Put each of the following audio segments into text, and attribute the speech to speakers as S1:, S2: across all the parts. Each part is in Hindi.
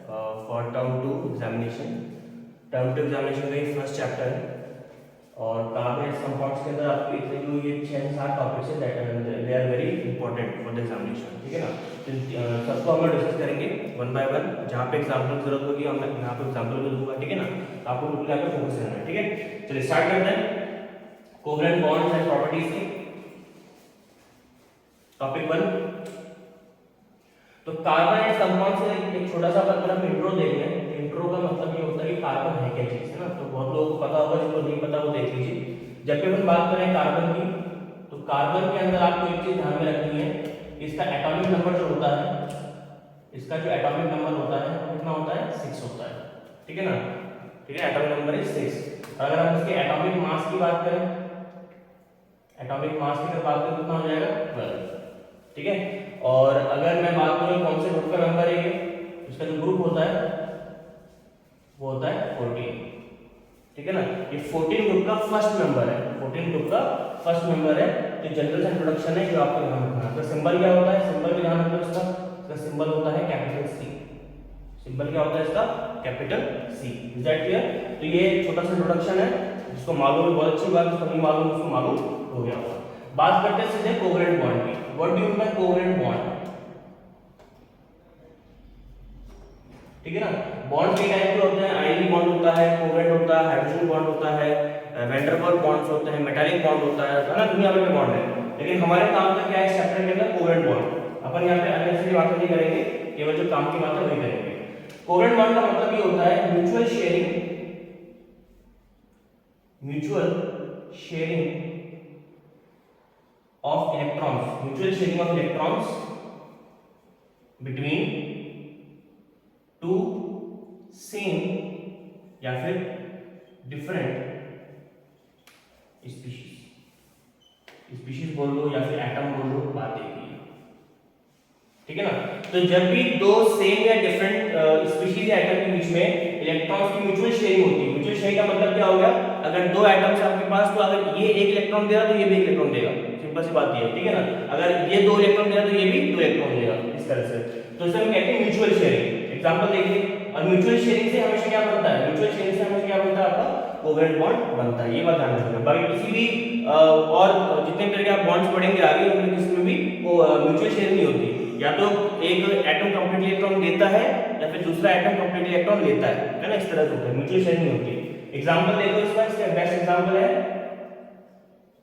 S1: For term two examination. Term two examination का ये फर्स्ट चैप्टर है और कार्बन कंपाउंड्स के अंदर आपको इतने जो ये 6-7 टॉपिक्स है they are very important for the examination, ठीक है ना। तो सबको हम लोग डिस्कस करेंगे वन बाय वन, जहाँ पे एग्जाम्पल की जरूरत होगी हम यहाँ पे एग्जाम्पल भी दूंगा, ठीक है ना। आपको बिल्कुल यहाँ पे फोकस करना है, ठीक है। चलिए स्टार्ट करते हैं कोवलेंट बॉन्ड्स एंड प्रॉपर्टीज की। टॉपिक 1, तो कार्बन एंड कंपाउंड से एक छोटा सा मतलब इंट्रो देख लें। इंट्रो का मतलब ये होता है कि कार्बन है क्या चीज, है ना। तो बहुत लोगों को पता होगा, जिनको नहीं पता वो देख लीजिए। जब भी अपन बात करें कार्बन की, तो कार्बन के अंदर आपको एक चीज ध्यान में रखनी है, इसका एटॉमिक नंबर जो होता है, इसका जो एटॉमिक नंबर होता है कितना होता है, 6 होता है, ठीक है ना। ठीक है, एटॉमिक नंबर इज 6। अगर हम इसके एटॉमिक मास की बात करें, एटॉमिक मास की बात करें कितना हो जाएगा, 12, ठीक है। और अगर मैं बात करूं कौन से ग्रुप का मेंबर है ये, इसका जो ग्रुप होता है वो होता है 14, ठीक है ना। ये 14 ग्रुप का फर्स्ट मेंबर है, 14 ग्रुप का फर्स्ट मेंबर है। तो जनरल इंट्रोडक्शन है जो आपको ध्यान रखना है। तो सिंबल क्या होता है, सिंबल भी ध्यान रखना इसका सिंबल होता है कैपिटल सी। सिंबल क्या होता है इसका, capital C. Is that clear. तो ये छोटा सा इंट्रोडक्शन है, जिसको मालूम है बहुत अच्छी बात, जिसको नहीं मालूम उसको मालूम हो गया होगा। बात करते हैं सीधे कोवलेंट बॉन्ड की। What do you mean by covalent bond, ठीक है ना। बॉन्ड कई टाइप के होते हैं, आयनिक बॉन्ड होता है, कोवलेंट होता है, हाइड्रोजन बॉन्ड होता है, वैन डर वाल्स बॉन्ड्स होते हैं, मेटालिक बॉन्ड होता है ना, दुनिया भर के बॉन्ड है। लेकिन हमारे काम का क्या है इस चैप्टर के अंदर, कोवलेंट बॉन्ड। अपन यहाँ पे अन्य की बात नहीं करेंगे, केवल जो काम की बात है वही करेंगे। कोवलेंट बॉन्ड का मतलब ये होता है mutual sharing of electrons, mutual sharing of electrons between two same या फिर डिफरेंट स्पीशीज बोल लो या फिर एटम बोल लो, बात एक ही है, ठीक है ना। तो जब भी दो सेम या डिफरेंट स्पीशीज या एटम के बीच में इलेक्ट्रॉन्स की म्यूचुअल शेयरिंग होती है, म्यूचुअल शेयरिंग का मतलब क्या हो गया, अगर दो एटम्स आपके पास, तो अगर ये एक इलेक्ट्रॉन देगा तो ये भी एक इलेक्ट्रॉन देगा, सिंपल सी बात ये है, ठीक है ना। अगर ये दो इलेक्ट्रॉन देगा तो ये भी दो इलेक्ट्रॉन देगा, इस तरह से। तो इसे हम कहते हैं म्यूचुअल शेयरिंग। एग्जांपल देखिए, और म्यूचुअल शेयरिंग से हमेशा क्या बनता है, म्यूचुअल शेयरिंग से हमेशा क्या बनता है, आपका कोवलेंट बॉन्ड बनता है। ये बात ध्यान रखना। बाकी किसी भी और जितने तरह के आप बॉन्ड्स पढ़ेंगे आगे, उनमें किसी में भी म्यूचुअल शेयरिंग नहीं होती। या तो एक एटम कंप्लीट इलेक्ट्रॉन देता है या फिर दूसरा एटम कंप्लीट इलेक्ट्रॉन लेता है ना, इस तरह से होता है, म्यूचुअल शेयरिंग नहीं होती। एग्जांपल देखो इसका, इसका बेस्ट एग्जांपल है,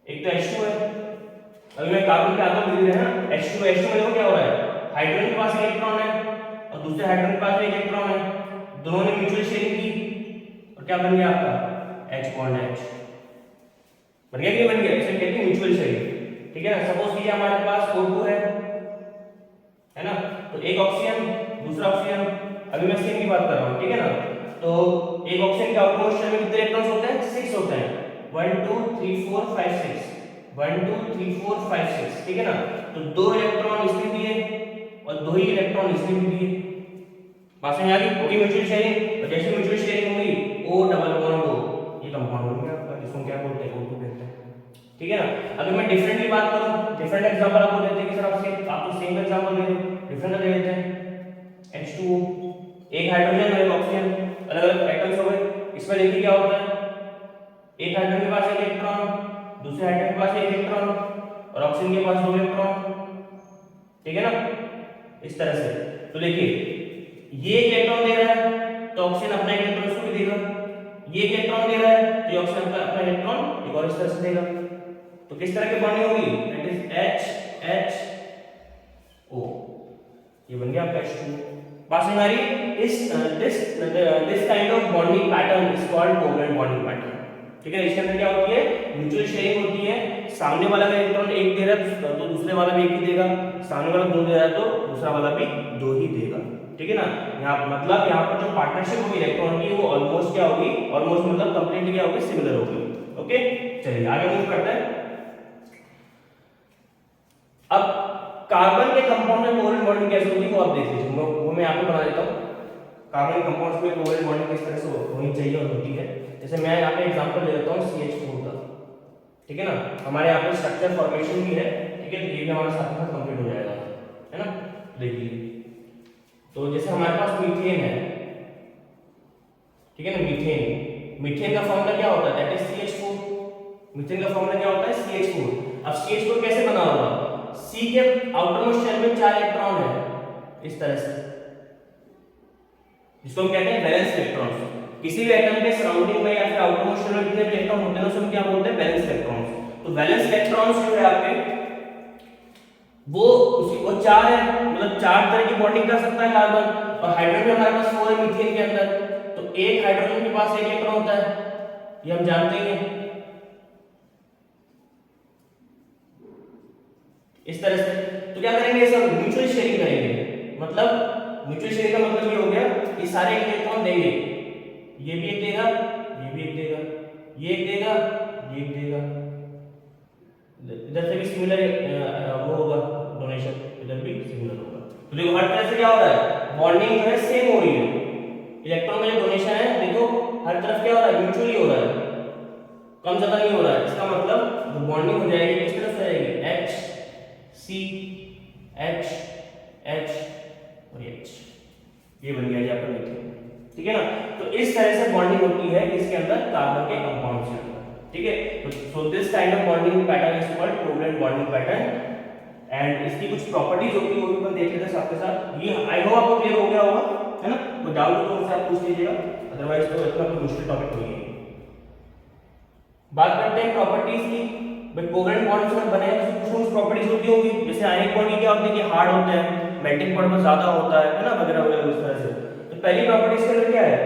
S1: एक तो H2 है। अभी मैं कार्बन के आगे लिख रहे हैं ना, H2 में देखो क्या हो रहा है, हाइड्रोजन के पास इलेक्ट्रॉन है और दूसरे हाइड्रोजन के पास भी इलेक्ट्रॉन है, दोनों ने म्यूचुअल शेयरिंग की और क्या बन गया आपका H बॉन्ड H बन गया, क्या बन गया, इसे कहते हैं म्यूचुअल शेयरिंग, ठीक है ना। सपोज कीजिए हमारे पास O2 है ना, तो एक ऑक्सीजन दूसरा ऑक्सीजन, अभी मैं सेम की बात कर रहा हूं, ठीक है ना। तो एक ऑक्सीजन के आउटमोस्ट शेल में कितने इलेक्ट्रॉन्स होते हैं, 6 होते हैं, 1 2 3 4 5 6, 1 2 3 4 5 6, ठीक है ना। तो दो इलेक्ट्रॉन इसने दिए और दो ही इलेक्ट्रॉन इसने भी दिए, पास में आ गई, होगी म्यूचुअल शेयरिंग। और जैसे म्यूचुअल शेयरिंग हुई, O डबल बॉन्ड O, ये कंपाउंड हो गया आपका, जिसको क्या बोलते हैं, O2 कहते हैं, ठीक है ना। अगर मैं डिफरेंटली बात करूं, डिफरेंट एग्जांपल आपको देते हैं कि सर आपको सेम एग्जांपल दे दो, डिफरेंट दे देते हैं। H2O, एक हाइड्रोजन और एक ऑक्सीजन, अलग अलग एटम्स हो गए। इसमें देखिए क्या होता है, एक हाइड्रोजन के पास एक इलेक्ट्रॉन, दूसरे हाइड्रोजन के पास एक इलेक्ट्रॉन और ऑक्सीजन के पास दो इलेक्ट्रॉन, ठीक है ना, इस तरह से। तो देखिए ये एक इलेक्ट्रॉन दे रहा है तो ऑक्सीजन अपना इलेक्ट्रॉन इसको भी देगा, ये एक इलेक्ट्रॉन दे रहा है तो ऑक्सीजन अपना इलेक्ट्रॉन एक और इस तरह से देगा। तो किस तरह की बॉन्डिंग होगी, दैट इज HHO, ये बन गया आपका H2O। बात समझ आ रही है। This kind of bonding pattern is called covalent bonding pattern, ठीक है। इसके अंदर क्या होती है, म्यूचुअल शेयरिंग होती है। सामने वाला का इलेक्ट्रॉन एक दे रहा है तो दूसरे वाला भी एक ही देगा, सामने वाला दो दे रहा है तो दूसरा वाला भी दो ही देगा, ठीक है ना। यहाँ मतलब यहाँ पर जो पार्टनरशिप होगी इलेक्ट्रॉन की, वो ऑलमोस्ट क्या होगी, ऑलमोस्ट मतलब कंप्लीटली क्या होगी, सिमिलर होगी। ओके, चलिए आगे मूव करते हैं। अब कार्बन के कंपाउंड में कोवलेंट बॉन्डिंग कैसे होती है वो आप देख लीजिए, वो मैं यहाँ पे बना देता हूँ। कार्बन के कंपाउंड्स में कोवलेंट बॉन्डिंग किस तरह से होनी चाहिए और होती है। जैसे मैं यहाँ पे एग्जांपल ले लेता हूँ CH4 का, ठीक है ना। हमारे यहाँ पे स्ट्रक्चर फॉर्मेशन भी है, ठीक है, ये भी हमारा साथ में कंप्लीट हो जाएगा, है ना। देखिए तो जैसे हमारे पास मीथेन है, ठीक है ना। मीथेन, मीथेन का फॉर्मूला क्या होता है, दैट इज CH4। मीथेन का फॉर्मूला क्या होता है, CH4। अब CH4 कैसे बना होगा, C के आउटरमोस्ट शेल में 4 इलेक्ट्रॉन है इस तरह से, जिसको हम कहते हैं वैलेंस इलेक्ट्रॉन्स। किसी भी एटम के सराउंडिंग में या फिर आउटरमोस्ट शेल में जितने भी इलेक्ट्रॉन होते हैं उसे हम क्या बोलते हैं, वैलेंस इलेक्ट्रॉन्स। तो वैलेंस इलेक्ट्रॉन्स जो है आपके वो 4 है, मतलब 4 तरह की बॉन्डिंग कर सकता है कार्बन, और हाइड्रोजन हमारे पास 4 है मीथेन के अंदर। तो एक हाइड्रोजन के पास एक इलेक्ट्रॉन होता है, ये हम जानते ही हैं। इस तरह से तो क्या करेंगे, सब म्यूचुअल शेयरिंग करेंगे। मतलब म्यूचुअल शेयरिंग का मतलब ये हो गया कि सारे इलेक्ट्रॉन देंगे, ये भी एक देगा, ये भी एक देगा, ये एक देगा, ये एक देगा, इधर से भी सिमिलर वो होगा डोनेशन, इधर भी सिमिलर होगा। तो देखो हर तरह से क्या हो रहा है, बॉन्डिंग जो है सेम हो रही है। इलेक्ट्रॉन का जो डोनेशन है देखो हर तरफ क्या हो रहा है, म्यूचुअली हो रहा है, कम ज्यादा नहीं हो रहा है। इसका मतलब जो बॉन्डिंग हो जाएगी किस तरफ से जाएगी, H C H H और H, ये बन गया जी आपका मीथेन। ठीक है ना। तो इस तरह से बॉन्डिंग होती है इसके अंदर कार्बन के कंपाउंड के अंदर। ठीक है, तो so this kind of bonding pattern is called covalent bonding pattern. And इसकी कुछ प्रॉपर्टीज होती है वो भी अपन देख लेते हैं सबके साथ। ये आई होप आपको क्लियर हो गया होगा, है ना। कोई डाउट हो तो मुझसे आप पूछ लीजिएगा, अदरवाइज तो इतना कोई मुश्किल टॉपिक नहीं है। बात करते हैं प्रॉपर्टीज की। भाई कोवलेंट बॉन्ड से बने हैं तो कुछ प्रॉपर्टीज होती होंगी, जैसे आयनिक बॉन्ड की क्या होती है कि हार्ड होते हैं, मेल्टिंग पॉइंट बहुत ज्यादा होता है ना, वगैरह वगैरह उस तरह से। तो पहली प्रॉपर्टीज के अंदर क्या है,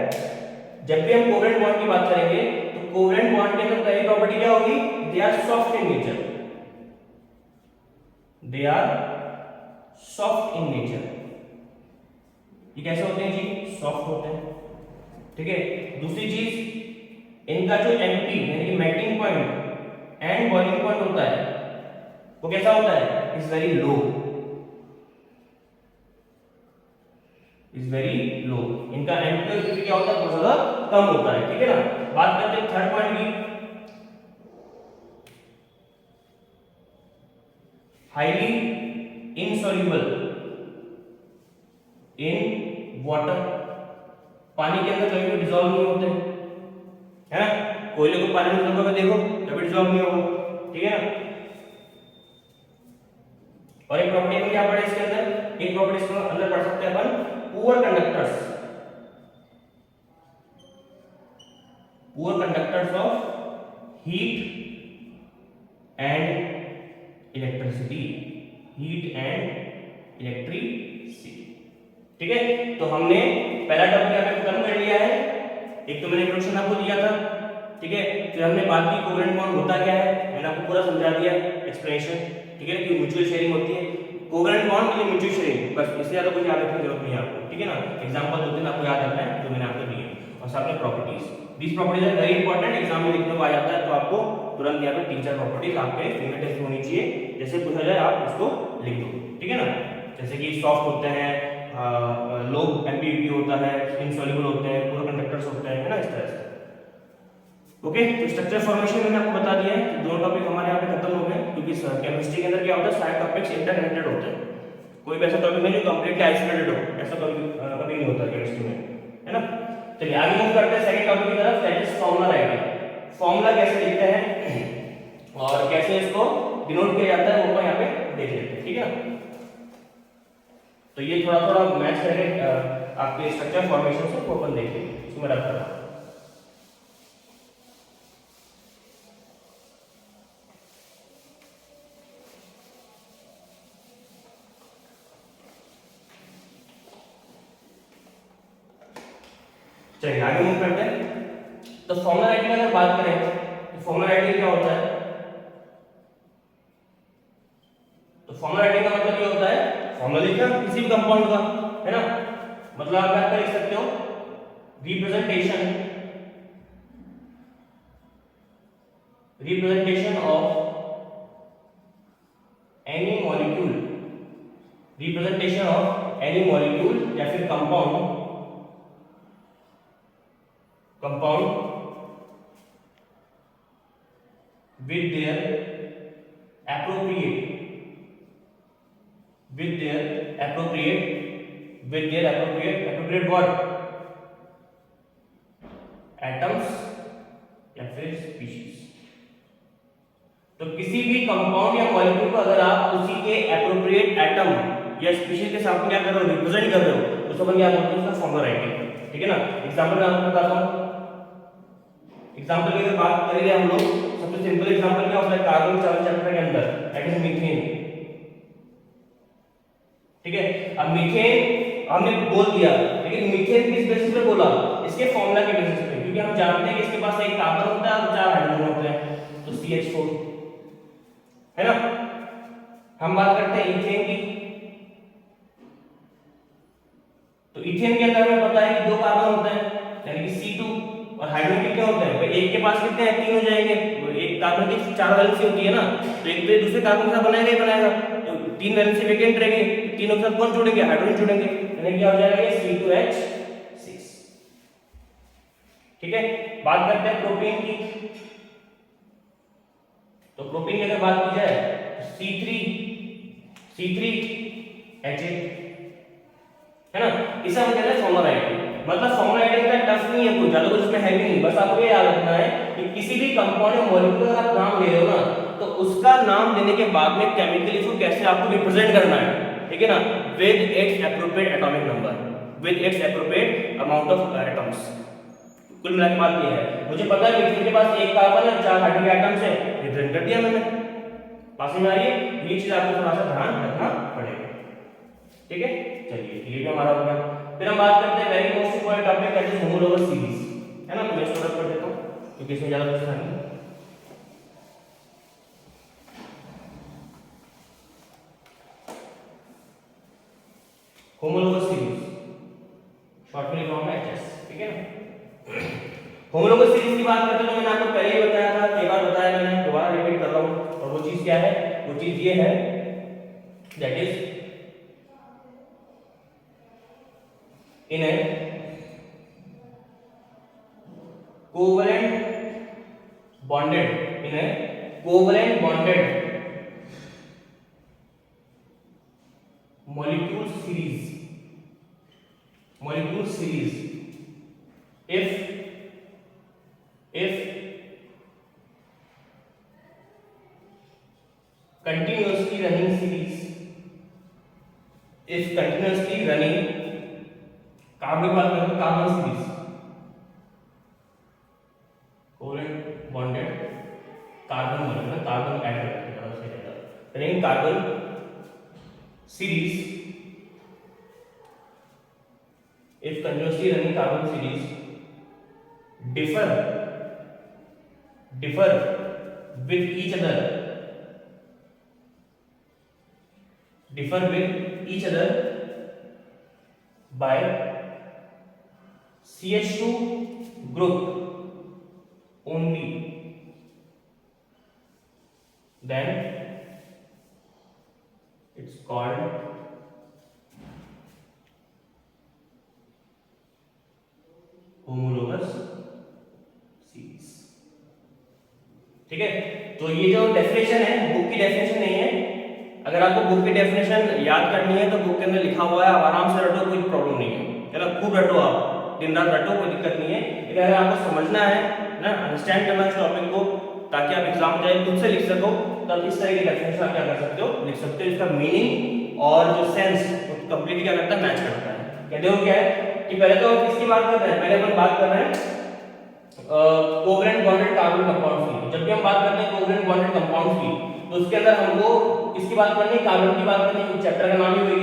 S1: जब भी हम कोवलेंट बॉन्ड की बात करेंगे तो कोवलेंट बॉन्ड के अंदर पहली प्रॉपर्टी क्या होगी, they are soft in nature, they are soft in nature. ये कैसे होते हैं जी, सॉफ्ट होते हैं। ठीक है, दूसरी चीज इनका जो एमपी यानी कि melting point and boiling point होता है वो कैसा होता है, is very low, is very low. इनका एमपी और बीपी क्या होता है, बहुत ज्यादा कम होता है। ठीक है ना। बात करते हैं थर्ड पॉइंट की, हाईली इनसॉल्युबल इन वाटर, पानी के अंदर कभी भी डिसॉल्व नहीं होते, है ना। कोयले को पानी में रखोगे देखो कभी डिसॉल्व नहीं होगा। ठीक है ना। और एक प्रॉपर्टी में क्या पढ़े इसके अंदर, एक प्रॉपर्टी इसके अंदर पढ़ सकते हैं अपन, poor conductors, poor conductors of heat and electricity, heat and electricity. ठीक है, तो हमने पहला टॉपिक यहाँ पे खत्म कर लिया है। एक तो मैंने इंट्रोडक्शन आपको दिया था, ठीक है, फिर हमने बात की कोवलेंट बॉन्ड होता क्या है, मैंने आपको पूरा समझा दिया एक्सप्लेनेशन। ठीक है, कि म्यूचुअल शेयरिंग होती है, कोवलेंट बॉन्ड के लिए म्यूचुअल शेयरिंग, बस इससे ज्यादा कुछ याद रखने की जरूरत नहीं है आपको। ठीक है ना। एग्जांपल दो तीन आपको याद रखना है जो मैंने आपको दिए, और साथ में properties, this properties are very important, exam में लिखने को आ जाता है तो आपको तुरंत यहाँ पे तीन चार प्रॉपर्टीज आपके फिंगर टिप्स होनी चाहिए, जैसे पूछा जाए आप उसको लिख दो। ठीक है ना। जैसे कि सॉफ्ट होते हैं, लो एमपीपी होता है, इनसॉल्युबल होते हैं, पूरे कंडक्टर्स होते हैं, है ना, इस तरह से। ओके, तो स्ट्रक्चर फॉर्मेशन मैंने आपको बता दिया है। दोनों टॉपिक हमारे यहाँ पे खत्म हो गए, क्योंकि केमिस्ट्री के अंदर क्या होता है, सारे टॉपिक्स इंटरकनेक्टेड होते हैं। कोई भी ऐसा टॉपिक नहीं जो कंप्लीटली आइसोलेटेड हो, ऐसा कभी नहीं होता केमिस्ट्री में, है ना। चलिए आगे मूव करते हैं सेकंड टॉपिक की तरफ, that is formula writing. Formula कैसे लिखते हैं और कैसे इसको डिनोट किया जाता है वो अपन यहाँ पे देख लेते हैं। ठीक है ना। तो ये थोड़ा थोड़ा मैच करेंगे आपके स्ट्रक्चर फॉर्मेशन से, वो अपन देखेंगे, इसको मैं रख रहा हूँ। चलिए आगे मूव करते हैं। तो फॉर्मूला राइटिंग अगर बात करें तो फॉर्मूला राइटिंग क्या होता है, तो फॉर्मूला राइटिंग का मतलब ये होता है फॉर्मूला लिखना किसी भी कंपाउंड का, है ना। मतलब आप क्या लिख सकते हो, representation of any molecule, representation of any molecule या फिर compound with their appropriate what, तो किसी भी कंपाउंड या मॉलिक्यूल को अगर आप उसी के एप्रोप्रिएट एटम या स्पीशीज के साथ क्या कर रहे हो, रिप्रेजेंट कर रहे हो, तो सब क्या बोलते हैं, उसका फॉर्मूला राइटिंग। ठीक है ना। एग्जांपल मैं आपको बताता हूं। एग्जांपल की अगर बात करेंगे हम लोग, सबसे सिंपल एग्जांपल क्या होता है कार्बन 4 चैप्टर के अंदर, दैट इज मीथेन। ठीक है। अब मीथेन हमने बोल दिया, लेकिन मीथेन किस बेसिस पे बोला, इसके फॉर्मूला के बेसिस पे, क्योंकि हम जानते हैं कि इसके पास एक कार्बन होता है और 4 हाइड्रोजन होते हैं, तो CH4 है ना। हम बात करते हैं इथेन की, तो इथेन के अंदर हमें पता है कि 2 कार्बन होते हैं, यानी कि C2, और हाइड्रोजन कितने होते हैं, भाई एक के पास कितने हैं, 3 हो जाएंगे। एक कार्बन की 4 वैलेंसी होती है ना, तो एक तो दूसरे कार्बन के साथ बनाएगा ही बनाएगा, तो 3 वैलेंसी वेकेंट रहेगी, तीनों के साथ कौन जुड़ेंगे, हाइड्रोजन जुड़ेंगे, यानी क्या हो जाएगा ये C2H6। ठीक है। बात करते हैं प्रोपेन की, तो प्रोपेन की अगर बात की जाए तो C3H8 है ना। इसे हम कहते हैं फॉर्मूला राइटिंग। मतलब फॉर्मूला राइटिंग का टफ नहीं है, कोई ज्यादा कुछ इसमें है भी नहीं, बस आपको ये याद रखना है कि किसी भी कंपाउंड या मॉलिक्यूल का आप नाम ले रहे हो ना, तो उसका नाम लेने के बाद में केमिकली इसको कैसे आपको रिप्रेजेंट करना है, ठीक है ना, with its appropriate atomic number, with its appropriate amount of atoms. कुल मिला के बात ये है, मुझे पता है मीथेन के पास एक कार्बन है, 4 हाइड्रोजन एटम्स है, रिप्रेजेंट कर दिया मैंने। पास में आ रही है, ये चीज आपको थोड़ा सा ध्यान रखना पड़ेगा। ठीक है, चलिए ये भी हमारा हो गया। फिर हम बात करते हैं very most important topic, that is homologous series, है ना। तो मैं इसको रख कर देता हूं क्योंकि इसमें ज्यादा कुछ नहीं। होमोलोगस सीरीज शॉर्ट में लिखा हूं HS, ठीक है ना। होमोलोगस सीरीज की बात करते हैं तो मैंने आपको पहले ही बताया था, कई बार बताया मैंने, दोबारा रिपीट कर रहा हूं, और वो चीज क्या है, वो चीज ये है, that is in a covalent bonded molecule series if continuously running carbon की बात करें तो carbon series, covalent bonded carbon बनेगा, कार्बन ऐड करके थोड़ा सा ज्यादा करेंगे, carbon series if continuously running carbon series differ with each other by CH2 group only, then it's called homologous series। ठीक है, तो ये जो डेफिनेशन है, बुक की डेफिनेशन नहीं है, अगर आपको बुक की डेफिनेशन याद करनी है तो बुक के अंदर लिखा हुआ है, आप आराम से रटो, कोई प्रॉब्लम नहीं है, है ना, खूब रटो, आप दिन रात रटो, कोई दिक्कत नहीं है। लेकिन अगर आपको समझना है ना, अंडरस्टैंड करना है इस टॉपिक को, ताकि आप एग्जाम जाए खुद से लिख सको, तब इस तरह की डेफिनेशन आप क्या कर सकते हो, लिख सकते हो, इसका मीनिंग और जो सेंस कंप्लीटली क्या करता है, मैच करता है। कहते हो क्या है कि पहले तो हम किसकी बात कर रहे हैं, पहले हम बात कर रहे हैं कोवेलेंट बॉन्डेड कार्बन कंपाउंड्स की। जब भी हम बात करते हैं कोवेलेंट बॉन्डेड कंपाउंड्स की, तो उसके अंदर हमको किसकी बात करनी है, कार्बन की बात करनी है, चैप्टर का नाम ही वही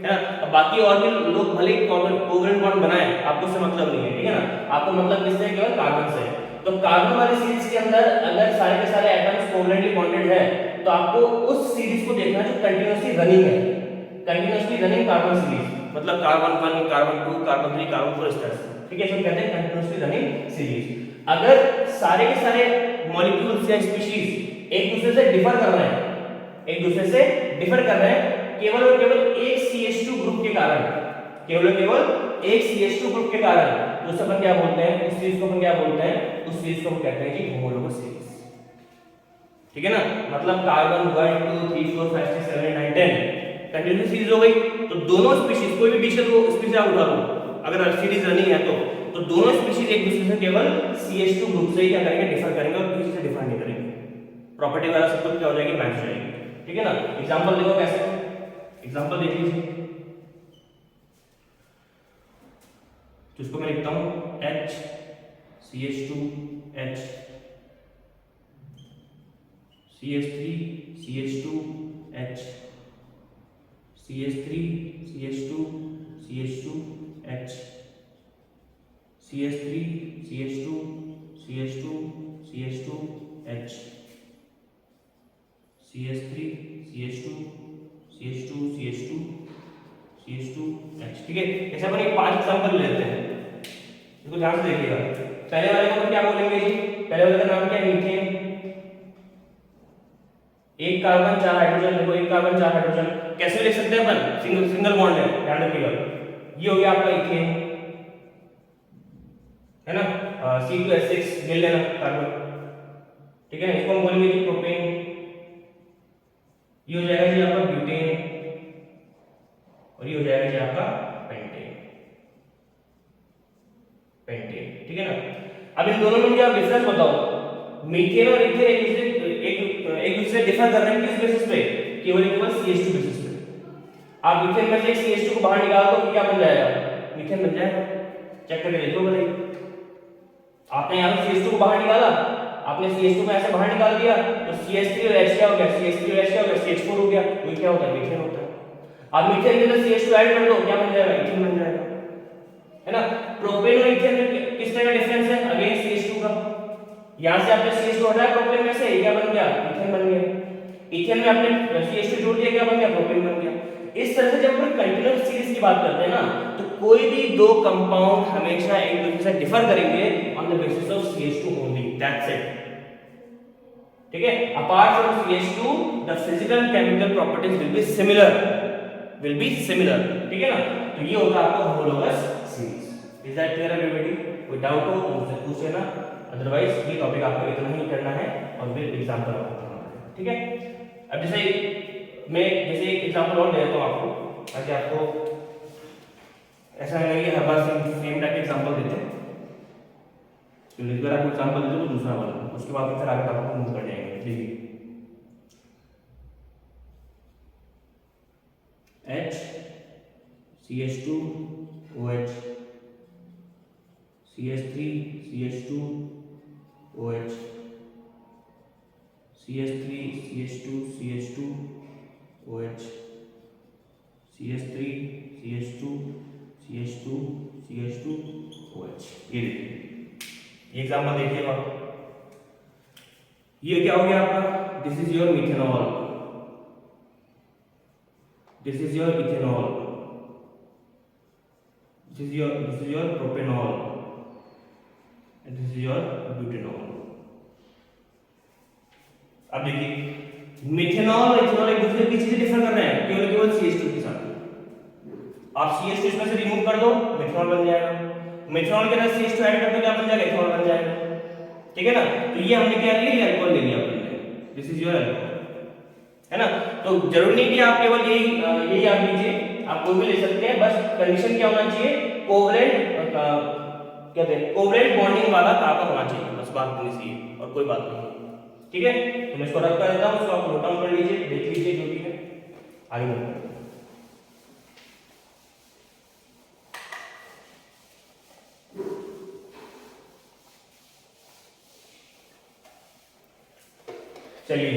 S1: है ना। अब बाकी और भी लोग भले कोवेलेंट बॉन्ड बनाए, आपको उससे मतलब नहीं है, ठीक है ना, आपको मतलब किससे, केवल कार्बन से। तो कार्बन वाली सीरीज के अंदर अगर सारे के सारे एटम्स कोवेलेंटली बॉन्डेड है, तो आपको उस सीरीज को देखना है जो कंटीन्यूअसली रनिंग है, कंटीन्यूअसली रनिंग कार्बन सीरीज, मतलब कार्बन 1, कार्बन 2, कार्बन 3, कार्बन 4 इस तरह से, ठीक है, इसको कहते हैं कंटीन्यूअसली रनिंग सीरीज। अगर सारे के सारे मॉलिक्यूल्स या स्पीशीज एक दूसरे से डिफर कर रहे हैं, केवल और केवल एक CH2 ग्रुप के कारण, के कारण, तो उसे अपन क्या बोलते हैं, उस सीरीज को अपन क्या बोलते हैं, उस सीरीज को हम कहते हैं कि होमोलोगस सीरीज। ठीक है ना, मतलब कार्बन 1 2 3 4 5 6 7 8 9 10 कंटीन्यूअस सीरीज हो गई, तो दोनों स्पीशीज, कोई भी बीच को स्पीशीज आप उठा लो, अगर सीरीज रनिंग है तो दोनों स्पीशीज एक दूसरे से केवल CH2 ग्रुप से ही क्या करेंगे, डिफर करेंगे, और किसी से डिफर नहीं करेंगे। प्रॉपर्टी वाला सब कुछ क्या हो जाएगी, मैच हो जाएगी। ठीक है ना। एग्जांपल देखो कैसे, एग्जांपल देख लीजिए। तो इसको मैं लिखता हूं HCH2H CH3CH2H CH3CH2CH2H CH3CH2CH2CH2H CH3CH2CH2CH2CH2H। ठीक है, ऐसे अपन एक 5 एग्जांपल लेते हैं, इसको ध्यान से देखिएगा। पहले वाले को क्या बोलेंगे जी, पहले वाले का नाम क्या है, मीथेन। एक कार्बन 4 हाइड्रोजन, देखो एक कार्बन 4 हाइड्रोजन, कैसे लिख सकते हैं अपन, सिंगल बॉन्ड है, ध्यान रखिएगा। ये हो गया आपका इथेन, है ना, C2H6 मिल लेना कार्बन। ठीक है, इसको हम बोलेंगे जी प्रोपेन। ये हो जाएगा जी आपका ब्यूटेन, और ये हो जाएगा जी आपका पेंटेन। ठीक है ना। अब इन दोनों में मुझे आप डिफरेंस बताओ, मीथेन और इथेन एक दूसरे डिफर कर रहे हैं किस बेसिस पे, केवल CH2 बेसिस पे। आप इथेन में से CH2 को बाहर निकाल दो, क्या बन जाएगा, मीथेन बन जाएगा। चेक करके देखो बताइए, आपने यहाँ पे CH2 को बाहर निकाला, आपने CH2 को ऐसे बाहर निकाल दिया, तो CH3 और H क्या हो गया, CH3 और H क्या हो गया, CH4 हो गया, तो क्या होता है, मीथेन होता है। अब मीथेन के अंदर CH2 ऐड कर दो, क्या बन जाएगा, इथेन बन जाएगा, है ना। प्रोपेन और इथेन में किस तरह का डिफरेंस है, अगेन CH2 का। यहां से आपने CH2 हटाया प्रोपेन में से, क्या बन गया, इथेन बन गया। इथेन में आपने CH2 जोड़ दिया, क्या बन गया, प्रोपेन बन गया। इस तरह से जब हम कंटीन्यूअस सीरीज की बात करते हैं ना, तो कोई भी दो कंपाउंड हमेशा एक दूसरे से डिफर करेंगे on the basis of CH2 only, that's it. ठीक है, apart from CH2 the physical chemical properties will be similar, ठीक है ना। तो ये होगा आपका homologous series. Is that clear everybody? कोई डाउट हो तो मुझसे पूछ लेना, अदरवाइज ये टॉपिक आपको इतना ही करना है और फिर एग्जांपल आपको करना है। ठीक है, अब जैसे एक एग्जांपल और दे देता हूं आपको, ताकि आपको ऐसा नहीं कि हर बार सेम टाइप के एग्जांपल देते हैं। तो इस बार आपको एग्जांपल देते तो दूसरा वाला, उसके बाद फिर आगे आपको मूव कर जाएंगे। देखिए H CH2OH CH3 CH2OH CH3 CH2OH CH3 CH2OH। ये देखिए, ये एग्जांपल देखिए आप, ये क्या हो गया आपका, this is your methanol, this is your ethanol, this is your propanol and this is your butanol। अब देखिए मिथेनॉल और इथेनॉल एक दूसरे की चीजें डिफर कर रहे हैं केवल CH2 के साथ। आप CH2 इसमें से रिमूव कर दो, मिथेनॉल बन जाएगा। मिथेनॉल के अंदर CH2 ऐड कर दो, क्या बन जाएगा, इथेनॉल बन जाएगा। ठीक है ना। तो ये हमने क्या लिया, अल्कोहल ले लिया अपने, दिस इज योर अल्कोहल, है ना। तो जरूरी नहीं कि आप केवल यही आप लीजिए, आप कोई भी ले सकते हैं, बस कंडीशन क्या होना चाहिए, कोवलेंट कोवलेंट बॉन्डिंग वाला कार्बन होना चाहिए, बस बात इतनी सी है और कोई बात नहीं। ठीक है, तो मैं इसको रख कर देता हूं, उसको आप नोट डाउन कर लीजिए, देख लीजिए जो भी है, आगे बढ़ते हैं। चलिए,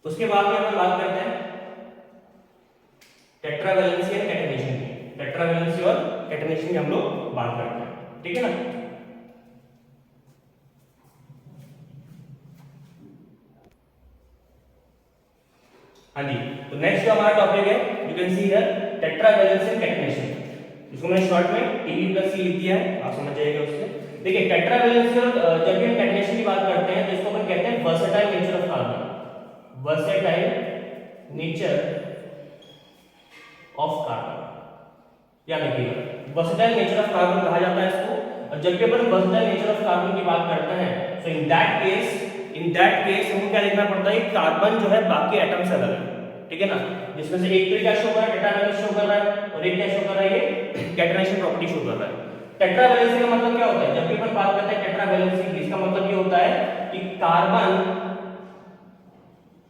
S1: उसके बाद में हम बात करते हैं टेट्रावैलेंसी और कैटेनेशन की। टेट्रावैलेंसी और कैटेनेशन की हम लोग बात करते हैं, ठीक है ना। हाँ जी, तो नेक्स्ट जो हमारा टॉपिक है, you can see here tetravalency and catenation. इसको मैंने शॉर्ट में Tb+C लिख दिया है, आप समझ जाइएगा उससे। देखिए टेट्रावैलेंसी और जब भी हम कैटेनेशन की बात करते हैं तो इसको अपन कहते हैं versatile nature of carbon, versatile nature of carbon. याद रखिएगा, वर्सेटाइल नेचर ऑफ कार्बन कहा जाता है इसको। और जब भी अपन वर्सेटाइल नेचर ऑफ कार्बन की बात करते हैं तो इन दैट केस हमको क्या लिखना पड़ता है, कार्बन जो है बाकी एटम से अलग है, ठीक है ना। जिसमें से एक तो क्या शो कर रहा है, टेट्रावैलेंस शो कर रहा है, और एक क्या शो कर रहा है, ये कैटेनेशन प्रॉपर्टी शो कर रहा है। टेट्रा वैलेंसी का मतलब क्या होता है? जब भी अपन बात करते हैं टेट्रा वैलेंसी की, इसका मतलब ये होता है कि carbon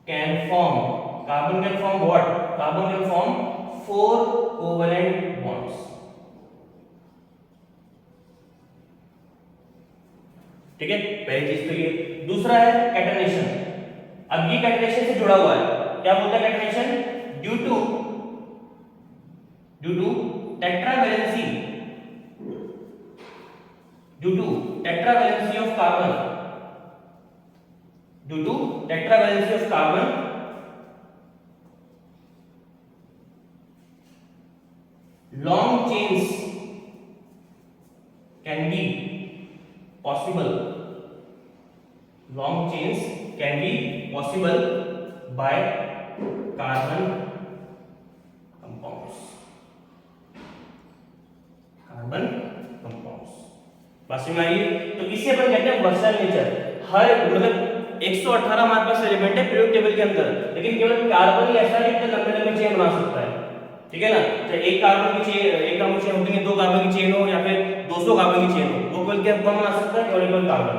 S1: can form what? Carbon can form 4 covalent bonds. ठीक है, पहली चीज तो ये। दूसरा है कैटनेशन। अब ये कैटनेशन से जुड़ा हुआ है, क्या बोलता है catenation? Due to tetravalency, due to tetravalency of carbon, due to tetravalency of carbon, long chains can be possible, long chains can be possible by carbon compounds, carbon compounds. बात समझ में आई? तो इसे अपन कहते हैं वर्सल नेचर। हर मतलब 118 हमारे पास एलिमेंट है पीरियोडिक टेबल के अंदर, लेकिन केवल कार्बन ही ऐसा है कि लंबे लंबे चेन बना सकता है। ठीक है ना? तो एक कार्बन की चेन, एक कार्बन की चेन होती है, दो कार्बन की चेन हो या फिर 200 कार्बन की चेन हो, वो केवल क्या कौन बना सकता है? केवल कार्बन।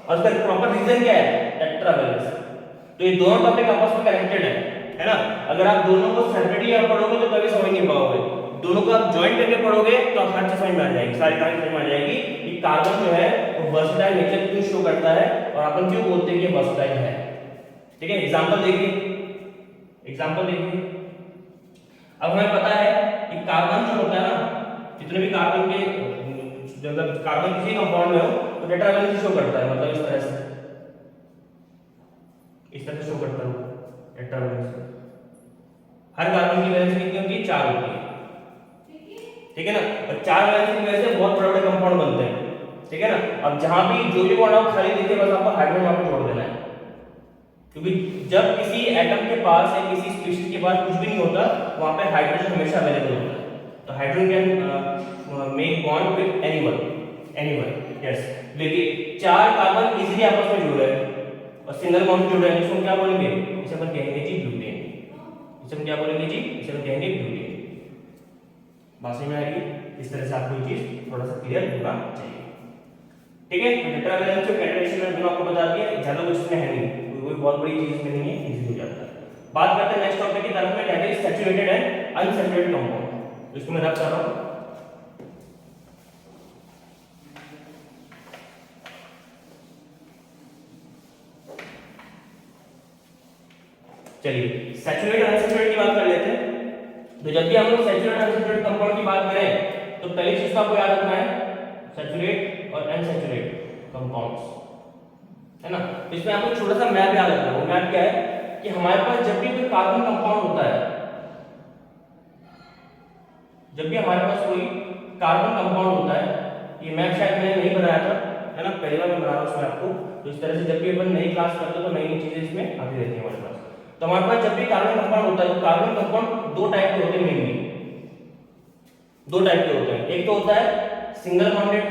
S1: और इसका प्रॉपर रीजन क्या है? टेट्रावैलेंसी। तो ये दोनों टॉपिक आपस में कनेक्टेड है ना? अगर आप दोनों को सेपरेटली पढ़ोगे तो कभी समझ नहीं पाओगे, दोनों को आप ज्वाइन करके पढ़ोगे तो हर चीज समझ में आ जाएगी, सारी कहानी समझ में आ जाएगी कि कार्बन जो है वो वर्सटाइल नेचर क्यों शो करता है और अपन क्यों बोलते हैं कि वर्सटाइल है। ठीक है, एग्जांपल देखिए, एग्जांपल देखिए। अब हमें पता है कि कार्बन जो होता है ना, जितने भी कार्बन के मतलब कार्बन किसी कंपाउंड में हो तो टेट्रावैलेंसी शो करता है, मतलब इस तरह से, इस तरह से शो करता है टेट्रावैलेंसी। हर कार्बन की वैलेंसी कितनी होती है? 4 होती है। ठीक है ना? और 4 वैलेंसी की वजह से बहुत बड़े बड़े कंपाउंड बनते हैं। ठीक है ना? अब जहां भी जो भी बॉन्ड आप खाली देखिए, बस आपको हाइड्रोजन वहां पे जोड़ देना है, क्योंकि जब किसी एटम के पास या किसी स्पीशीज के पास कुछ भी नहीं होता, वहां पे हाइड्रोजन हमेशा अवेलेबल होता है। तो hydrogen can make bond with anyone, yes. देखिए 4 कार्बन इजीली आपस में जुड़ रहे हैं और सिंगल बॉन्ड जुड़ रहे हैं, इसको क्या बोलेंगे? इसे अपन कहेंगे जी ब्यूटेन। इसे हम क्या बोलेंगे जी? इसे हम कहेंगे ब्यूटेन। बात समझ में आ रही है? इस तरह से आपको ये चीज थोड़ा सा क्लियर होना चाहिए। ठीक है, तो टेट्रावैलेंसी और कैटनेशन मैंने आपको बता दिया, ज्यादा कुछ इसमें है नहीं, कोई बहुत बड़ी चीज इसमें नहीं है, इजी हो जाता है। बात करते हैं नेक्स्ट टॉपिक की तरफ में, that is saturated and unsaturated compound. तो इसको मैं रब कर रहा हूं। चलिए सैचुरेटेड अनसैचुरेटेड की बात कर लेते हैं। तो जब भी हम लोग सैचुरेटेड अनसैचुरेटेड कंपाउंड की बात करें तो पहली चीज तो आपको याद रखना है सैचुरेट और अनसैचुरेटेड कंपाउंड्स, है ना? तो इसमें आपको छोटा सा मैप याद रखना है। वो मैप क्या है कि हमारे पास जब भी कोई कार्बन कंपाउंड होता है, जब भी हमारे पास कोई कार्बन कंपाउंड होता है, ये मैप शायद मैंने नहीं बनाया था, है ना? पहली बार मैं बना रहा हूं इसमें आपको। तो इस तरह से जब भी अपन नई क्लास करते हैं तो नई नई चीजें इसमें आती रहती है हमारे पास। तो हमारे पास जब भी कार्बन कंपाउंड होता है तो कार्बन कंपाउंड दो टाइप के होते हैं, मेनली दो टाइप के होते हैं। एक तो होता है सिंगल बॉन्डेड,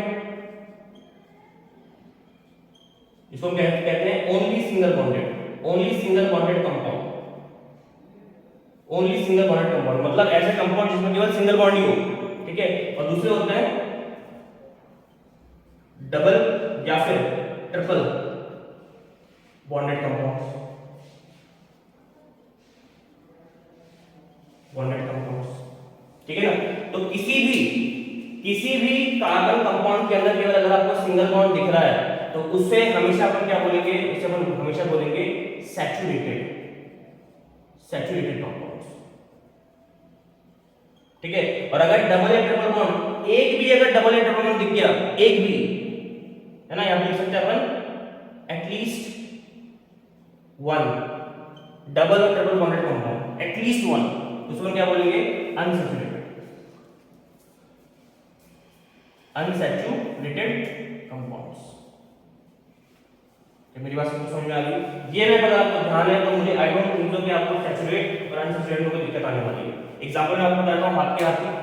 S1: इसको हम कहते हैं only single bonded, only single bonded compound, only single bonded compound मतलब ऐसे कंपाउंड जिसमें केवल सिंगल बॉन्ड ही हो। ठीक है, और दूसरे होते हैं डबल या फिर triple bonded compounds, bonded compounds. ठीक है ना? तो किसी भी कार्बन कंपाउंड के अंदर केवल अगर आपको सिंगल बॉन्ड दिख रहा है तो उससे हमेशा अपन क्या बोलेंगे? इसे अपन हमेशा बोलेंगे सैचुरेटेड, सैचुरेटेड कंपाउंड्स। ठीक है, और अगर डबल या ट्रिपल बॉन्ड, एक भी अगर डबल या ट्रिपल बॉन्ड दिख गया, एक भी, है ना? यहां पे लिख सकते हैं अपन एटलीस्ट वन डबल और triple bonded compound, at least one, उसको क्या बोलेंगे? Unsaturated, unsaturated compounds. मेरी बात समझ में आ गई? ये मैं अगर आपको ध्यान है तो मुझे आई डोंट थिंक सो कि आपको सैचुरेट और अनसैचुरेट में कोई दिक्कत आने वाली है। एग्जांपल मैं आपको बताता हूं हाथ के हाथ में,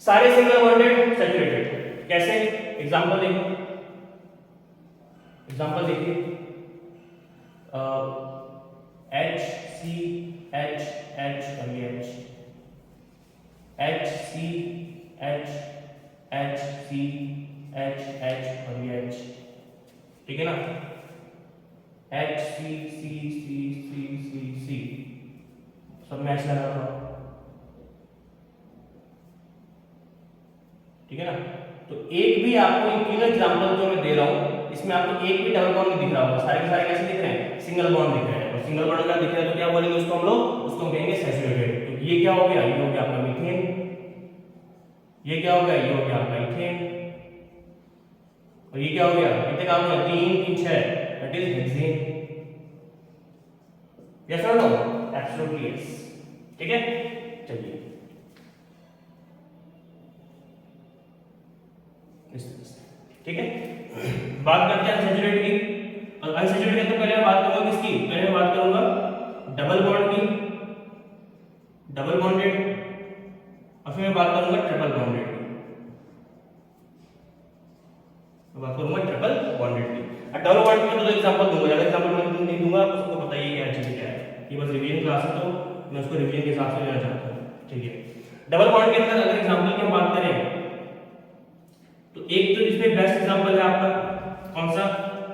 S1: सारे सिंगल बॉन्डेड सैचुरेटेड। कैसे? एग्जांपल देखो, एग्जांपल देखिए, H C H H H H C H H C H H और ये H, ठीक है ना, H C C C C C C सब में H लगा हुआ, ठीक है ना। तो एक भी आपको इन तीनों एग्जांपल जो मैं दे रहा हूं इसमें आपको एक भी डबल बॉन्ड नहीं दिख रहा होगा, सारे के सारे कैसे दिख रहे हैं, सिंगल बॉन्ड दिख रहे हैं। और सिंगल बॉन्ड का दिख रहा है तो क्या बोलेंगे उसको हम लोग, उसको कहेंगे सैचुरेटेड। तो ये क्या हो गया, ये हो गया आपका मीथेन, ये क्या हो गया, ये हो गया आपका इथेन, और ये क्या हो गया, कितने काम हुआ, 3 3 6, दैट इज हेक्सेन। यस और नो, एब्सोल्युटली यस, ठीक है। चलिए ठीक है, बात करते हैं अनसैचुरेटेड की। और अनसैचुरेटेड तो पहले मैं बात करूंगा किसकी, पहले मैं बात करूंगा डबल बॉन्ड की, डबल बॉन्डेड, और फिर मैं बात करूंगा ट्रिपल बॉन्डेड की, मैं बात करूंगा ट्रिपल बॉन्डेड की। और डबल बॉन्ड के दो एग्जांपल दूंगा, ज्यादा एग्जांपल मैं नहीं दूंगा, आपको सबको पता ही है क्या चीज क्या है, ये बस रिवीजन क्लास है तो मैं उसको रिवीजन के हिसाब से लेना चाहता हूं, ठीक है। डबल बॉन्ड के अंदर अगर एग्जांपल की हम बात करें तो एक तो इसमें बेस्ट एग्जांपल है आपका कौन सा,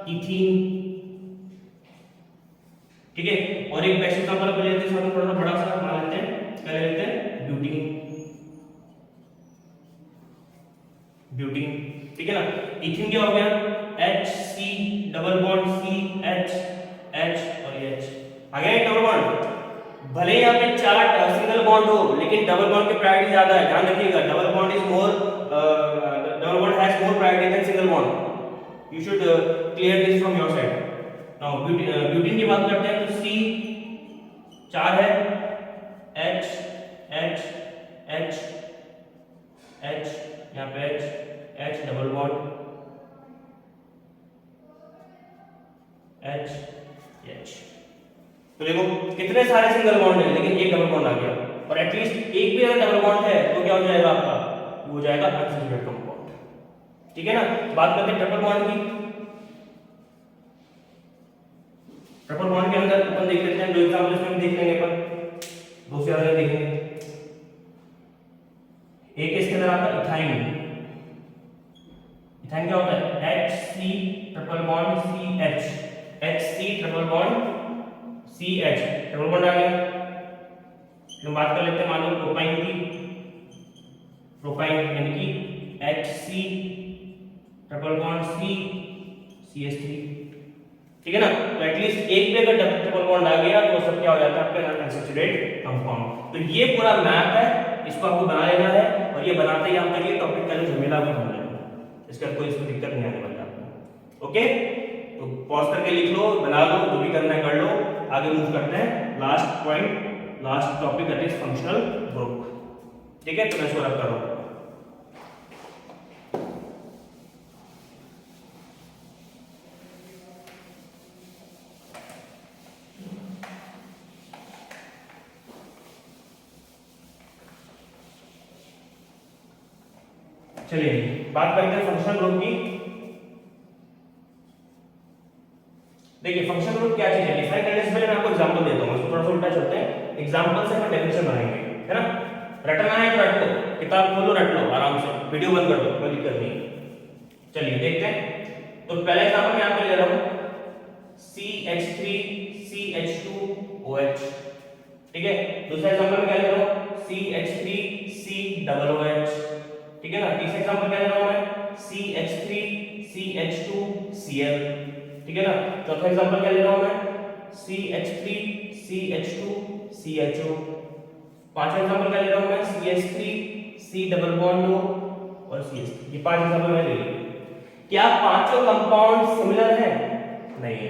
S1: इथीन, ठीक है। और एक बेस्ट एग्जांपल अपन लेते हैं, इसमें थोड़ा सा बड़ा सा मान लेते हैं, क्या लेते हैं, ब्यूटीन, ब्यूटीन, ठीक है ना। इथीन क्या हो गया, H C double bond C H H और ये H आ गया डबल बॉन्ड। भले यहाँ पे 4 सिंगल बॉन्ड हो लेकिन डबल बॉन्ड की प्रायोरिटी ज्यादा है, ध्यान रखिएगा, double bond is more, double bond has more priority than single bond. You should clear this from your side. Now butene की बात करते हैं तो C 4 है, H H H H यहाँ पे H H double bond H H। तो देखो कितने सारे सिंगल बॉन्ड है लेकिन एक डबल बॉन्ड आ गया, और एटलीस्ट एक भी अगर डबल बॉन्ड है तो क्या हो जाएगा आपका, वो हो जाएगा अनसैचुरेटेड कंपाउंड, ठीक है ना। बात करते हैं ट्रिपल बॉन्ड की। ट्रिपल बॉन्ड के अंदर अपन देख लेते हैं, दो एग्जांपल इसमें देख लेंगे अपन, दो से ज्यादा देखेंगे। एक इसके अंदर आता है इथाइन, इथाइन क्या होता है, HC triple bond CH, HC triple bond CH, triple bond आ गया। हम बात कर लेते हैं मान लो प्रोपाइन की, प्रोपाइन यानी कि HC triple bond C CH3, ठीक है ना। तो एटलीस्ट एक भी अगर ट्रिपल बॉन्ड आ गया तो सब क्या हो जाता है आपका अनसैचुरेटेड कंपाउंड। तो ये पूरा मैप है, इसको आपको बना लेना है, और ये बनाते ही आपका ये टॉपिक का जो झमेला वो हो जाएगा, इसका कोई इसमें दिक्कत नहीं आने वाली आपको, ओके। तो पॉज करके लिख लो, बना लो, जो भी करना है कर लो, आगे मूव करते हैं last point, last topic that is functional group, ठीक है। तो मैं इसको रख कर रहा हूं, चलिए बात करते हैं फंक्शनल ग्रुप की। देखिए फंक्शनल ग्रुप क्या चीज है, डिफाइन करने से पहले मैं आपको एग्जांपल देता हूं, इसको थोड़ा सा उल्टा चलते हैं, एग्जांपल से हम डेफिनेशन बनाएंगे, है ना। रटना है तो रट लो, किताब खोलो रट लो आराम से, वीडियो बंद कर दो, कोई दिक्कत नहीं। चलिए देखते हैं, तो पहला एग्जांपल मैं आपको ले रहा हूं CH3CH2OH, ठीक है। दूसरा एग्जांपल मैं क्या ले रहा हूं CH3COOH, ठीक है ना। तीसरा एग्जांपल क्या ले रहा हूं मैं CH3CH2Cl, ठीक है ना। चौथा एग्जांपल क्या ले रहा हूं मैं CH3CH2CHO, पांचवा एग्जांपल क्या ले रहा हूं मैं CH3C डबल बॉन्ड O और CH3, ये 5 एग्जांपल मैंने ले लिए। क्या पांचों कंपाउंड सिमिलर है, नहीं है,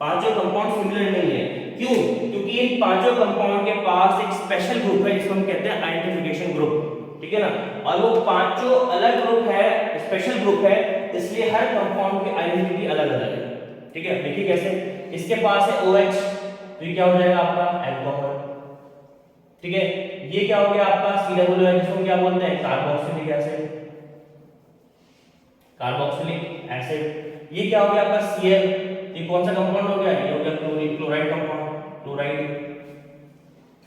S1: पांचों कंपाउंड सिमिलर नहीं है, क्यों, क्योंकि इन पांचों कंपाउंड के पास एक स्पेशल ग्रुप है जिसको हम कहते हैं आइडेंटिफिकेशन ग्रुप, ठीक है ना। और वो पांचों अलग ग्रुप है, स्पेशल ग्रुप है, इसलिए हर कंपाउंड की आइडेंटिटी अलग अलग है, ठीक है। देखिए कैसे, इसके पास है OH, तो ये क्या हो जाएगा आपका अल्कोहल, ठीक है। ये क्या हो गया आपका COOH, जिसको क्या बोलते हैं कार्बोक्सिलिक एसिड, कार्बोक्सिलिक एसिड। ये क्या हो गया आपका Cl, ये कौन सा कंपाउंड हो गया, ये हो गया क्लोराइड कंपाउंड, क्लोराइड,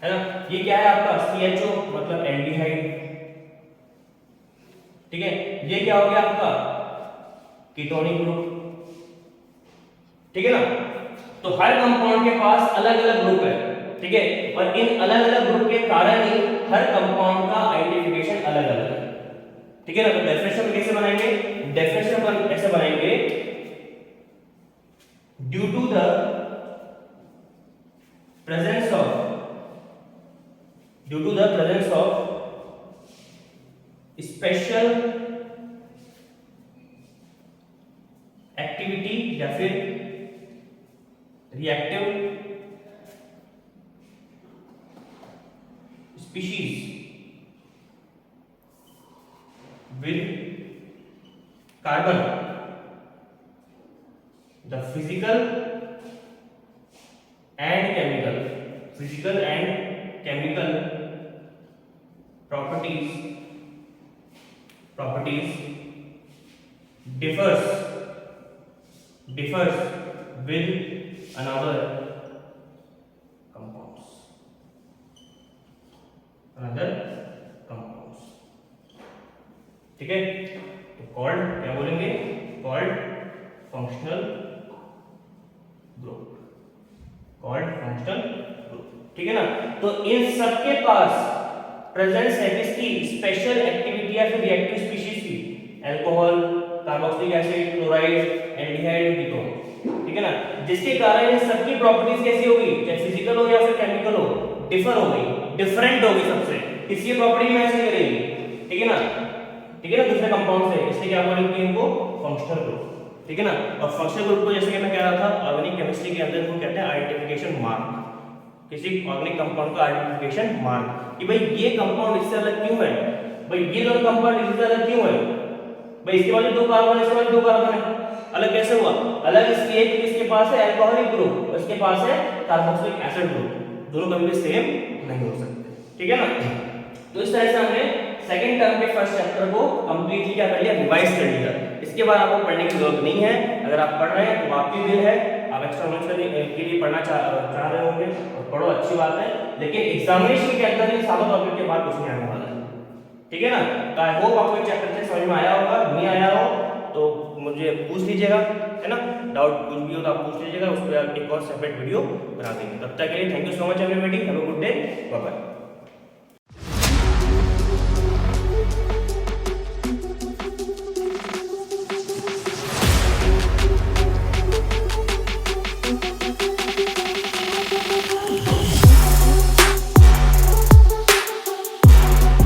S1: है ना। ये क्या है आपका CHO मतलब एल्डिहाइड, ठीक है, ये क्या हो गया आपका कीटोनिक ग्रुप, ठीक है ना। तो हर कंपाउंड के पास अलग अलग ग्रुप है, ठीक है, और इन अलग अलग ग्रुप के कारण ही हर कंपाउंड का आइडेंटिफिकेशन अलग अलग है, ठीक है ना। तो डेफिनेशन कैसे बनाएंगे, डेफिनेशन अपन ऐसे बनाएंगे, due to the presence of special activity या फिर reactive species with carbon, the physical and chemical properties differs with another compounds, ठीक है। तो कॉल्ड क्या बोलेंगे, कॉल्ड फंक्शनल ग्रुप, ठीक है ना। तो इन सबके पास प्रेजेंस है किसकी, स्पेशल एक्टिविटी या फिर रिएक्टिव स्पीशीज की, alcohol, carboxylic acid, chloride, aldehyde, ketone, ठीक है ना, जिसके कारण इन सबकी प्रॉपर्टीज कैसी होगी, चाहे फिजिकल हो या फिर केमिकल हो, डिफर हो गई, डिफरेंट होगी सबसे, किसी प्रॉपर्टी मैच नहीं करेगी, ठीक है ना, दूसरे कंपाउंड से, इसलिए क्या बोलेंगे इनको फंक्शनल ग्रुप, ठीक है ना। और फंक्शनल ग्रुप को जैसे कि मैं कह रहा था ऑर्गेनिक केमिस्ट्री के अंदर इनको कहते हैं आइडेंटिफिकेशन मार्क, किसी ऑर्गेनिक कंपाउंड का आइडेंटिफिकेशन मार्क, कि भाई ये कंपाउंड इससे अलग क्यों है, भाई ये दोनों कंपाउंड इससे अलग क्यों है, भाई इसके बाद 2 कार्बन, इसके बाद 2 कार्बन है, अलग कैसे हुआ, अलग इसलिए क्योंकि इसके पास है अल्कोहलिक ग्रुप और इसके पास है कार्बोक्सिलिक एसिड ग्रुप, दोनों कभी भी सेम नहीं हो सकते, ठीक है ना। तो इस तरह से हमने सेकंड टर्म के फर्स्ट चैप्टर को कंप्लीटली क्या कर लिया, रिवाइज कर लिया। इसके बाद आपको पढ़ने की जरूरत नहीं है, अगर आप पढ़ रहे हैं तो आपकी दिल है, आप एक्स्ट्रा नॉलेज के लिए पढ़ना चाह रहे होंगे और पढ़ो, अच्छी बात है, लेकिन एग्जामिनेशन के अंदर इन सालों टॉपिक के बाद कुछ नहीं आने वाला है, ठीक है ना। तो आई होप आपको ये चैप्टर से समझ में आया होगा, नहीं आया हो तो मुझे पूछ लीजिएगा, है ना, डाउट कुछ भी हो तो आप पूछ लीजिएगा, उस पर एक और सेपरेट वीडियो बना देंगे। तब तक के लिए thank you so much everybody, have a good day, bye bye.